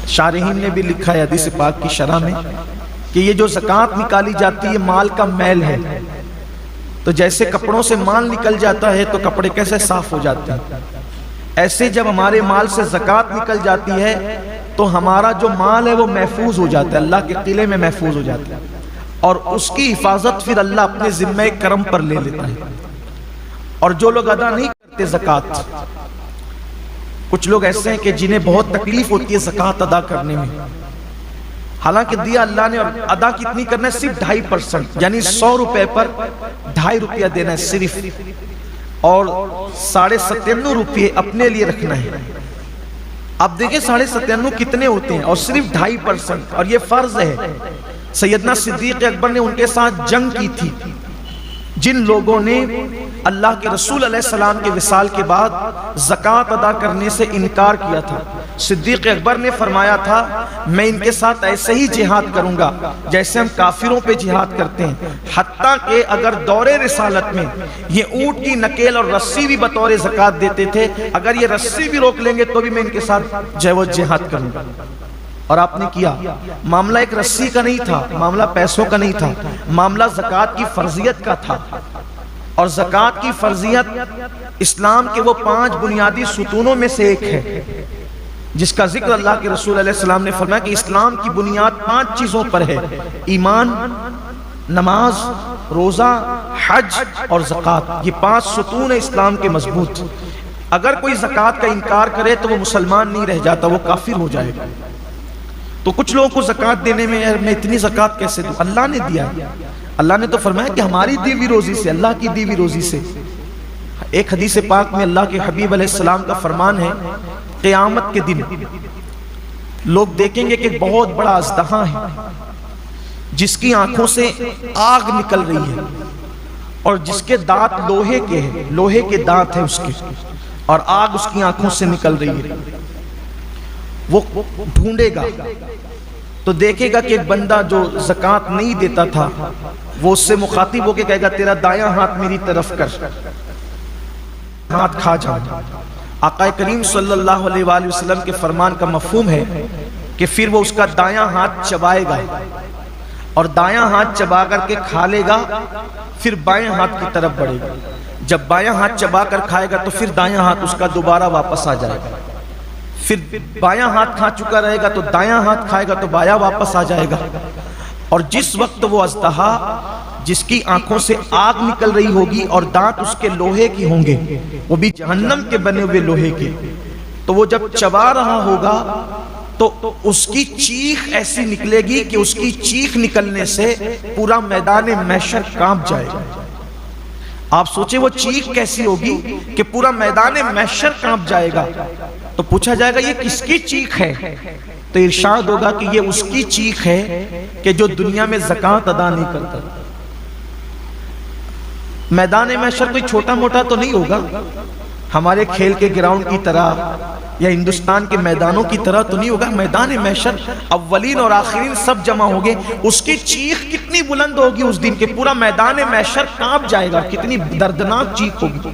شارحین نے بھی لکھا ہے حدیث پاک کی شرح میں کہ یہ جو زکوٰۃ نکالی جاتی ہے مال کا میل ہے. تو جیسے کپڑوں سے مال نکل جاتا ہے تو کپڑے کیسے صاف ہو جاتے ہیں، ایسے جب ہمارے مال سے زکوٰۃ نکل جاتی ہے تو ہمارا جو مال ہے وہ محفوظ ہو جاتا ہے، اللہ کے قلعے میں محفوظ ہو جاتا ہے، اور اس کی حفاظت پھر اللہ اپنے ذمہ کرم پر لے لیتا ہے. اور جو لوگ ادا نہیں کرتے زکوٰۃ، کچھ لوگ ایسے ہیں کہ جنہیں بہت تکلیف ہوتی ہے زکوٰۃ ادا کرنے میں، حالانکہ دیا اللہ نے، اور ادا کتنی کرنا ہے؟ صرف 2.5%، یعنی 100 روپے پر 2.5 روپیہ دینا ہے صرف، اور 97.5 روپے اپنے لیے رکھنا ہے. اب دیکھیں 97.5 کتنے ہوتے ہیں، اور صرف 2.5%، اور یہ فرض ہے. سیدنا صدیق اکبر نے ان کے ساتھ جنگ کی تھی جن لوگوں نے اللہ کے رسول علیہ السلام کے وصال کے بعد زکوٰۃ ادا کرنے سے انکار کیا تھا. صدیق اکبر نے فرمایا تھا میں ان کے ساتھ ایسے ہی جہاد کروں گا جیسے ہم کافروں پہ جہاد کرتے ہیں، حتیٰ کہ اگر دور رسالت میں یہ اونٹ کی نکیل اور رسی بھی بطور زکوٰۃ دیتے تھے، اگر یہ رسی بھی روک لیں گے تو بھی میں ان کے ساتھ جہاد کروں گا. اور آپ نے کیا. معاملہ ایک رسی کا نہیں تھا، معاملہ پیسوں کا نہیں تھا، معاملہ زکوٰۃ کی فرضیت کا تھا. اور زکوٰۃ کی فرضیت اسلام کے وہ 5 بنیادی ستونوں میں سے ایک ہے جس کا ذکر اللہ کے رسول علیہ السلام نے فرمایا کہ اسلام کی بنیاد 5 چیزوں پر ہے: ایمان، نماز، روزہ، حج اور زکوٰۃ. یہ 5 ستون ہیں اسلام کے مضبوط. اگر کوئی زکوٰۃ کا انکار کرے تو وہ مسلمان نہیں رہ جاتا، وہ کافر ہو جائے گا. تو کچھ لوگوں کو زکوٰۃ دینے میں میں اتنی زکوٰۃ کیسے دوں؟ اللہ نے دیا ہے. اللہ نے تو فرمایا کہ ہماری دی ہوئی روزی سے، اللہ کی دی ہوئی روزی سے. ایک حدیث پاک میں اللہ کے حبیب علیہ السلام کا فرمان ہے، قیامت کے دن لوگ دیکھیں گے کہ بہت بڑا اژدہا ہے جس کی آنکھوں سے آگ نکل رہی ہے، اور جس کے دانت لوہے کے ہیں، لوہے کے دانت ہیں اس کے، اور آگ اس کی آنکھوں سے نکل رہی ہے. وہ ڈھونڈے گا تو دیکھے گا کہ ایک بندہ جو زکوٰۃ نہیں دیتا تھا، وہ اس سے مخاطب ہو کے کہے گا تیرا دایاں ہاتھ میری طرف کر، ہاتھ کھا جاؤں. آقا کریم صلی اللہ علیہ وآلہ وسلم کے فرمان کا مفہوم ہے کہ پھر وہ اس کا دایاں ہاتھ چبائے گا، اور دایاں ہاتھ چبا کر کے کھا لے گا، پھر بائیں ہاتھ کی طرف بڑھے گا. جب بایاں ہاتھ چبا کر کھائے گا تو پھر دایاں ہاتھ اس کا دوبارہ واپس آ جائے گا. پھر بایاں ہاتھ کھا چکا رہے گا تو دایاں ہاتھ کھائے گا تو بایاں واپس آ جائے گا. اور جس وقت وہ اژدہا جس کی آنکھوں سے آگ نکل رہی ہوگی اور دانت اس کے لوہے کے ہوں گے، وہ بھی جہنم کے بنے ہوئے لوہے کے، تو وہ جب چبا رہا ہوگا تو اس کی چیخ ایسی نکلے گی کہ اس کی چیخ نکلنے سے پورا میدان محشر کانپ جائے گا. آپ سوچیں وہ چیخ کیسی ہوگی کہ پورا میدان محشر کانپ جائے گا. تو پوچھا جائے گا یہ کس کی چیخ ہے؟ تو ارشاد ہوگا کہ یہ اس کی چیخ ہے کہ جو دنیا میں زکوٰۃ ادا نہیں کرتا. میدان محشر کوئی چھوٹا موٹا تو نہیں ہوگا، ہمارے کھیل کے گراؤنڈ کی طرح یا ہندوستان کے میدانوں کی طرح تو نہیں ہوگا. میدان محشر اولین اور آخرین سب جمع ہوں گے. اس کی چیخ کتنی بلند ہوگی اس دن کہ پورا میدان محشر کانپ جائے گا. کتنی دردناک چیخ ہوگی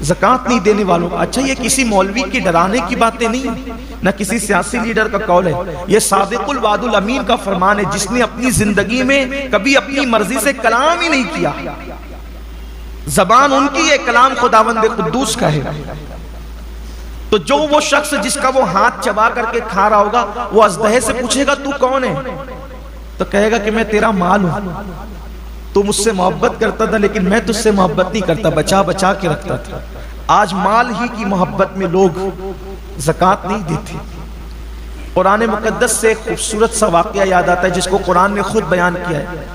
زکوٰۃ نہیں دینے والوں. اچھا یہ کسی مولوی کی ڈرانے کی باتیں نہیں، نہ کسی سیاسی لیڈر کا قول ہے، یہ صادق الوعد الامین کا فرمان ہے جس نے اپنی زندگی میں کبھی اپنی مرضی سے کلام ہی نہیں کیا. زبان ان کی ہے، کلام خداوند قدوس کا ہے. تو جو وہ شخص جس کا وہ ہاتھ چبا کر کے کھا رہا ہوگا، وہ اژدہے سے پوچھے گا تو کون ہے؟ تو کہے گا کہ میں تیرا مال ہوں، تو مجھ سے محبت کرتا تھا لیکن میں تجھ سے محبت نہیں کرتا، بچا بچا کے رکھتا تھا. آج مال ہی کی محبت میں لوگ زکوٰۃ نہیں دیتے. قرآن مقدس سے ایک خوبصورت سا واقعہ یاد آتا ہے جس کو قرآن نے خود بیان کیا ہے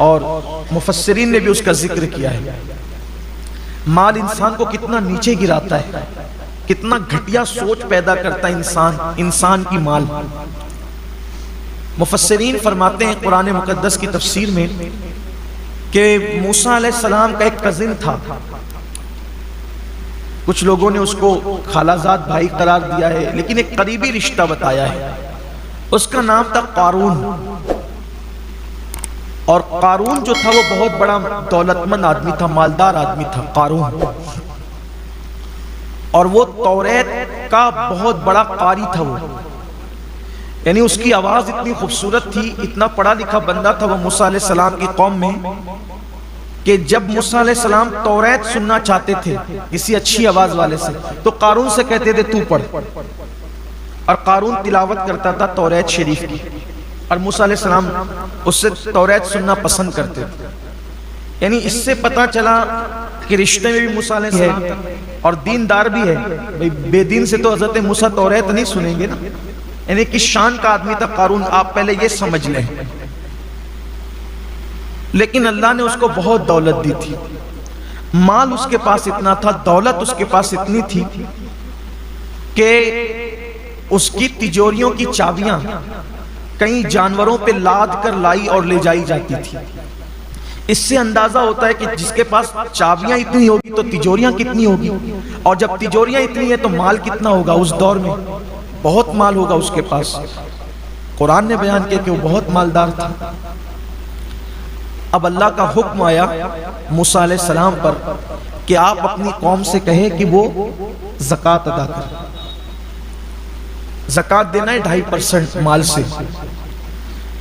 اور مفسرین نے بھی اس کا ذکر کیا ہے. مال انسان کو کتنا نیچے گراتا ہے، کتنا گھٹیا سوچ پیدا کرتا ہے انسان کی مال. مفسرین فرماتے ہیں قرآن مقدس کی تفسیر میں کہ موسیٰ علیہ السلام کا ایک کزن تھا. کچھ لوگوں نے اس کو خالہ زاد بھائی قرار دیا ہے لیکن ایک قریبی رشتہ بتایا ہے. اس کا نام تھا قارون. اور قارون جو تھا وہ بہت بڑا دولت مند آدمی تھا، مالدار آدمی تھا قارون. اور وہ توریت کا بہت بڑا قاری تھا وہ، یعنی اس کی آواز اتنی خوبصورت تھی، اتنا پڑھا لکھا بندہ تھا وہ موسیٰ علیہ السلام کی قوم میں، کہ جب موسیٰ علیہ السلام توریت سننا چاہتے تھے کسی اچھی آواز والے سے تو قارون سے کہتے تھے تو پڑھ، اور قارون تلاوت کرتا تھا توریت شریف کی، اور موسیٰ علیہ السلام اس سے توریت سننا پسند کرتے تھے۔ یعنی اس سے پتہ چلا کہ رشتے میں بھی موسیٰ علیہ السلام اور دیندار بھی ہے، بے دین سے تو حضرت موسیٰ توریت نہیں سنیں گے نا، یعنی کس شان کا آدمی تھا قارون، آپ پہلے یہ سمجھ لیں۔ لیکن اللہ نے اس کو بہت دولت دی تھی، مال اس کے پاس اتنا تھا، دولت اس کے پاس اتنی تھی کہ اس کی تجوریوں کی چابیاں کئی جانوروں پہ لاد کر لائی اور لے جائی جاتی تھی۔ اس سے اندازہ ہوتا ہے کہ جس کے پاس چابیاں اتنی ہوگی تو تجوریاں کتنی ہوگی، اور جب تجوریاں اتنی ہیں تو مال کتنا ہوگا، اس دور میں بہت مال ہوگا اس کے پاس۔ قرآن نے بیان کیا کہ وہ بہت مالدار تھا۔ اب اللہ کا حکم آیا موسیٰ علیہ السلام پر کہ آپ اپنی قوم سے کہیں کہ وہ زکوٰۃ ادا کریں، زکوٰۃ دینا ہے 2.5% مال سے۔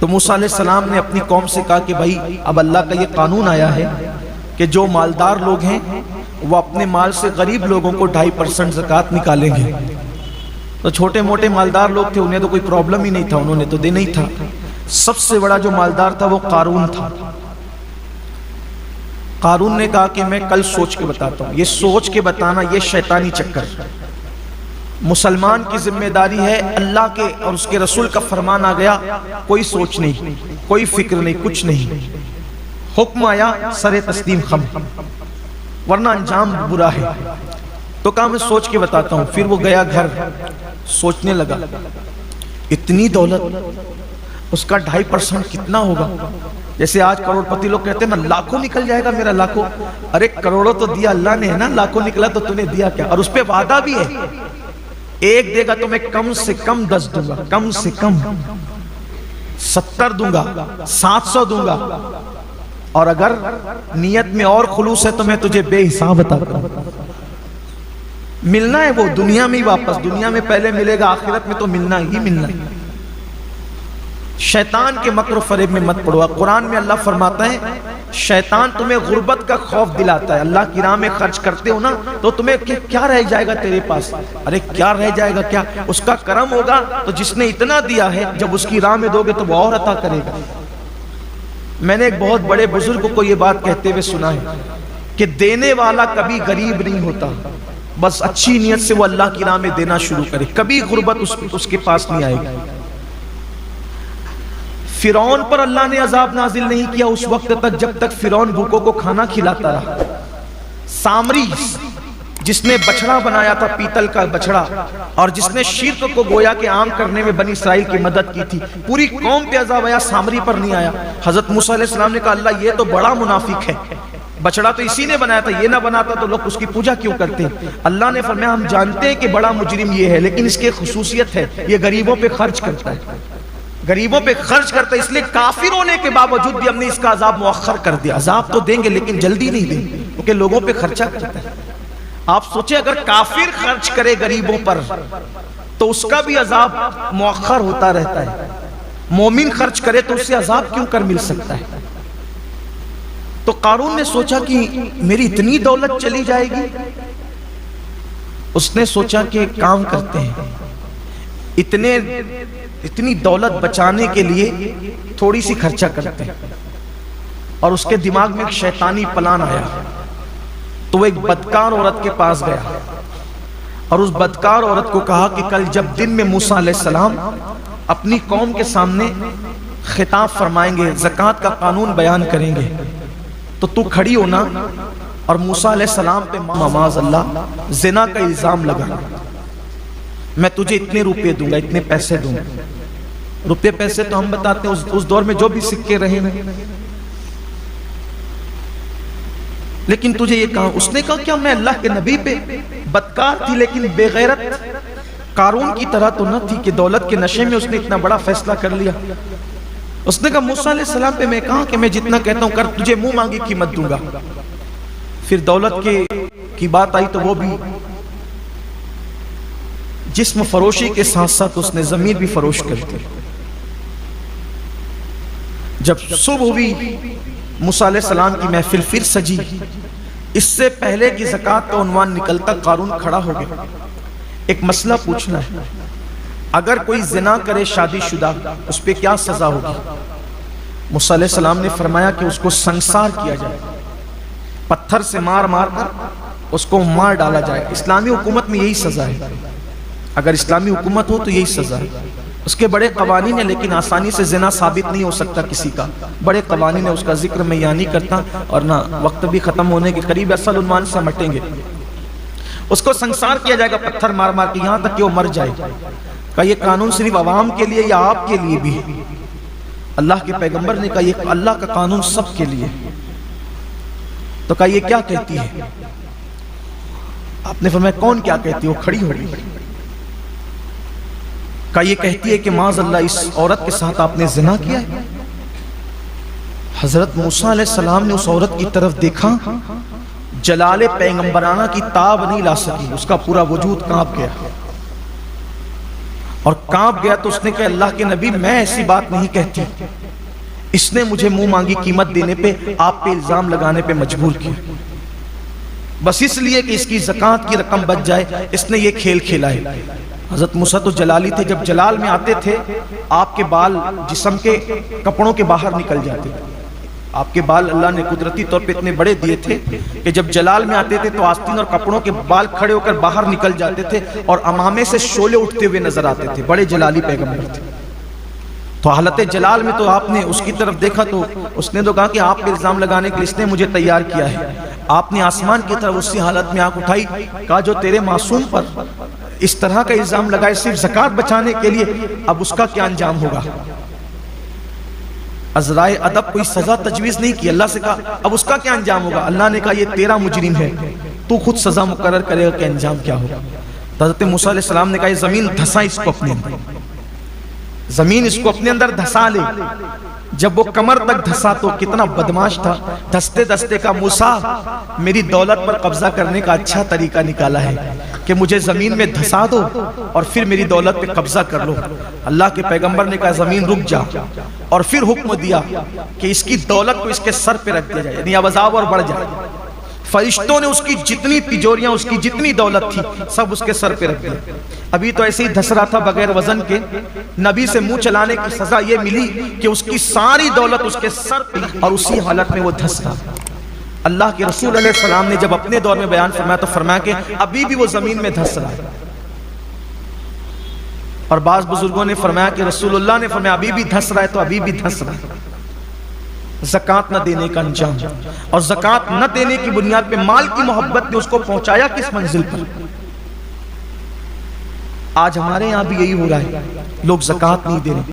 تو موسیٰ علیہ السلام نے اپنی قوم سے کہا کہ بھائی اب اللہ کا یہ قانون آیا ہے کہ جو مالدار لوگ ہیں وہ اپنے مال سے غریب لوگوں کو 2.5% زکوٰۃ نکالیں گے۔ تو چھوٹے موٹے مالدار لوگ تھے، انہیں تو کوئی پرابلم ہی نہیں تھا، انہوں نے تو دینا ہی تھا۔ سب سے بڑا جو مالدار تھا وہ قارون تھا۔ قارون نے کہا کہ میں کل سوچ کے بتاتا ہوں۔ یہ سوچ کے بتانا یہ شیطانی چکر، مسلمان کی ذمہ داری ہے، اللہ کے اور اس کے رسول کا فرمان آ گیا، کوئی سوچ نہیں، کوئی فکر نہیں، کچھ نہیں، حکم آیا سر تسلیم خم، ورنہ انجام برا ہے۔ تو کہا میں سوچ کے بتاتا ہوں۔ پھر وہ گیا گھر، سوچنے لگا اتنی دولت، اس کا 2.5% کتنا ہوگا؟ جیسے آج کروڑ پتی لوگ کہتے ہیں نا لاکھوں نکل جائے گا میرا، لاکھوں، ارے کروڑوں تو دیا اللہ نے ہے نا، لاکھوں نکلا تو نے دیا کیا؟ اور اس پہ وعدہ بھی ہے، ایک دے گا تو میں کم سے کم 10 دوں گا، کم سے کم 70 دوں گا، 700 دوں گا، اور اگر نیت میں اور خلوص ہے تو میں تجھے بے حساب عطا کروں گا۔ ملنا ہے وہ دنیا میں ہی، واپس دنیا میں پہلے ملے گا، آخرت میں تو ملنا ہی ملنا ہے۔ شیطان کے مکر و فریب میں مت پڑو۔ قرآن میں اللہ فرماتا ہے شیطان تمہیں غربت کا خوف دلاتا ہے، اللہ کی راہ میں خرچ کرتے ہو نا تو تمہیں کیا رہ جائے گا تیرے پاس؟ ارے کیا رہ جائے گا؟ کیا اس کا کرم ہوگا تو جس نے اتنا دیا ہے جب اس کی راہ میں دو گے تو وہ اور عطا کرے گا۔ میں نے ایک بہت بڑے بزرگ کو یہ بات کہتے ہوئے سنا ہے کہ دینے والا کبھی غریب نہیں ہوتا، بس اچھی نیت سے وہ اللہ کی راہ میں دینا شروع کرے، کبھی غربت اس کے پاس نہیں آئے گی۔ فرعون پر اللہ نے عذاب نازل نہیں کیا اس وقت تک جب تک فرعون بھوکوں کو کھانا کھلاتا رہا۔ سامری جس نے بچڑا بنایا تھا، پیتل کا بچڑا، اور جس نے شرک کو گویا کہ عام کرنے میں بنی اسرائیل کی مدد کی تھی، پوری قوم پہ عذاب آیا، سامری پر نہیں آیا۔ حضرت موسیٰ علیہ السلام نے کہا اللہ یہ تو بڑا منافق ہے، بچڑا تو اسی نے بنایا تھا، یہ نہ بناتا تو لوگ اس کی پوجا کیوں کرتے ہیں؟ اللہ نے فرمایا ہم جانتے ہیں کہ بڑا مجرم یہ ہے، لیکن اس کی خصوصیت ہے یہ غریبوں پہ خرچ کرتا ہے، غریبوں پہ خرچ کرتا ہے، اس لیے کافر ہونے کے باوجود بھی ہم نے اس کا عذاب مؤخر کر دیا۔ عذاب تو دیں گے لیکن جلدی نہیں دیں گے کیونکہ لوگوں پہ خرچہ کرتا ہے۔ آپ سوچیں اگر کافر خرچ کرے غریبوں پر تو اس کا بھی عذاب مؤخر ہوتا رہتا ہے، مومن خرچ کرے تو اس سے عذاب کیوں کر مل سکتا ہے؟ تو قارون نے سوچا کہ میری اتنی دولت چلی جائے گی، اس نے سوچا کہ کام کرتے ہیں، اتنی دولت بچانے کے لیے تھوڑی سی خرچہ کرتے ہیں۔ اور اس کے دماغ میں ایک شیطانی پلان آیا، تو وہ ایک بدکار عورت کے پاس گیا اور اس بدکار عورت کو کہا کہ کل جب دن میں موسیٰ علیہ السلام اپنی قوم کے سامنے خطاب فرمائیں گے، زکوٰۃ کا قانون بیان کریں گے، تو تو کھڑی ہونا اور موسیٰ علیہ السلام پہ معاذ اللہ زنا کا الزام لگا، میں تجھے اتنے روپے دوں گا، اتنے پیسے دوں گا۔ روپے پیسے تو ہم بتاتے ہیں اس دور میں جو بھی سکے رہے ہیں، لیکن تجھے یہ کہا، اس نے کہا کیا میں اللہ کے نبی پہ بدکار تھی لیکن بے غیرت قارون کی طرح تو نہ تھی کہ دولت کے نشے میں اس نے اتنا بڑا فیصلہ کر لیا۔ اس نے کہا موسیٰ علیہ السلام پہ میں کہا کہ میں جتنا کہتا ہوں کر، تجھے منہ مانگی قیمت دوں گا۔ پھر دولت کی بات آئی تو وہ بھی جسم فروشی کے ساتھ ساتھ اس نے ضمیر بھی فروش کر دی۔ جب صبح ہوئی موسیٰ علیہ السلام کی محفل پھر سجی، اس سے پہلے کہ زکوٰۃ کا عنوان نکلتا قارون کھڑا ہو گیا۔ ایک مسئلہ پوچھنا ہے، اگر کوئی زنا کرے شادی شدہ اس پہ کیا سزا ہوگی؟ موسیٰ علیہ السلام نے فرمایا کہ اس کو سنسار کیا جائے، پتھر سے مار مار کر اس کو مار ڈالا جائے۔ اسلامی حکومت میں یہی سزا ہے، اگر اسلامی حکومت ہو تو یہی سزا ہے۔ اس کے بڑے قوانین ہیں، لیکن آسانی سے زنا ثابت نہیں ہو سکتا کسی کا، بڑے قوانین ہیں، اس کا ذکر میں یہاں نہیں کرتا، اور نہ وقت بھی ختم ہونے کے قریب اصل عنوان سے ہٹیں گے۔ اس کو سنسار کیا جائے گا پتھر مار مار کے، یہاں تک کہ وہ مر جائے۔ کہ یہ قانون صرف عوام کے لیے یا آپ کے لیے بھی؟ اللہ کے پیغمبر نے کہا یہ اللہ کا قانون سب کے لیے۔ تو کہا یہ کیا کہتی ہے؟ آپ نے فرمایا کون کیا کہتی ہے؟ وہ کھڑی ہو گئی۔ کہا یہ کہتی ہے کہ معاذ اللہ اس عورت کے ساتھ آپ نے زنا کیا ہے۔ حضرت موسیٰ علیہ السلام نے اس عورت کی طرف دیکھا، جلال پیغمبرانہ کی تاب نہیں لا سکی، اس کا پورا وجود کانپ گیا، اور کانپ گیا تو اس نے کہا اللہ کے نبی میں ایسی بات نہیں کہتی، اس نے مجھے منہ مانگی قیمت دینے پہ، آپ پہ الزام لگانے پہ مجبور کیا، بس اس لیے کہ اس کی زکوٰۃ کی رقم بچ جائے، اس نے یہ کھیل کھیلا ہے۔ حضرت موسیٰ تو جلالی تھے، جب جلال میں آتے تھے آپ کے بال جسم کے کپڑوں کے باہر نکل جاتے تھے۔ آپ کے بال اللہ نے قدرتی طور پہ اتنے بڑے دیے تھے کہ جب جلال میں آتے تھے تو آستین اور کپڑوں کے بال کھڑے ہو کر باہر نکل جاتے تھے، اور امامے سے شعلے اٹھتے ہوئے نظر آتے تھے، بڑے جلالی پیغمبر تھے۔ تو حالت جلال میں تو آپ نے اس کی طرف دیکھا تو اس نے تو کہا کہ آپ پہ الزام لگانے کے لیے اس نے مجھے تیار کیا ہے۔ آپ نے آسمان کی طرف اسی حالت میں آنکھ اٹھائی، کہا جو تیرے معصوم پر اس طرح کا الزام لگائے صرف زکوٰۃ بچانے کے لیے، اب اس کا کیا انجام ہوگا؟ عذرائے ادب کوئی سزا تجویز نہیں کی، اللہ سے کہا اب اس کا کیا انجام ہوگا؟ اللہ نے کہا یہ تیرا مجرم ہے، تو خود سزا مقرر کرے گا کہ انجام کیا ہوگا۔ حضرت موسیٰ علیہ السلام نے کہا یہ زمین دھسا اس کو اپنے اندر، زمین اس کو اپنے اندر دھسا لے۔ جب وہ کمر تک دھسا تو کتنا بدماش تھا، دھستے دھستے کا موسیٰ میری دولت پر قبضہ کرنے کا اچھا طریقہ نکالا ہے کہ مجھے زمین میں دھسا دو اور پھر میری دولت پہ قبضہ کر لو۔ اللہ کے پیغمبر نے کہا زمین رک جا، اور پھر حکم دیا کہ اس کی دولت کو اس کے سر پہ رکھ دیا جائے، یعنی اب عذاب اور بڑھ جائے۔ فرشتوں نے اس کی جتنی تجوریاں، اس کی جتنی دولت تھی سب اس کے سر پہ رکھ دی۔ ابھی تو ایسے ہی دھس رہا تھا بغیر وزن کے، نبی سے منہ چلانے کی سزا یہ ملی کہ اس کی ساری دولت اس کے سر پہ، اور اسی حالت میں وہ دھس رہا۔ اللہ کے رسول علیہ السلام نے جب اپنے دور میں بیان فرمایا تو فرمایا کہ ابھی بھی وہ زمین میں دھس رہا ہے، اور بعض بزرگوں نے فرمایا کہ رسول اللہ نے فرمایا ابھی بھی دھس رہا ہے تو ابھی بھی دھس رہا ہے۔ زکوٰۃ نہ دینے کا انجام، اور زکوٰۃ نہ دینے کی بنیاد پہ مال کی محبت نے اس کو پہنچایا کس منزل پر؟ آج ہمارے یہاں بھی یہی ہو رہا ہے، لوگ زکوٰۃ نہیں دے رہے۔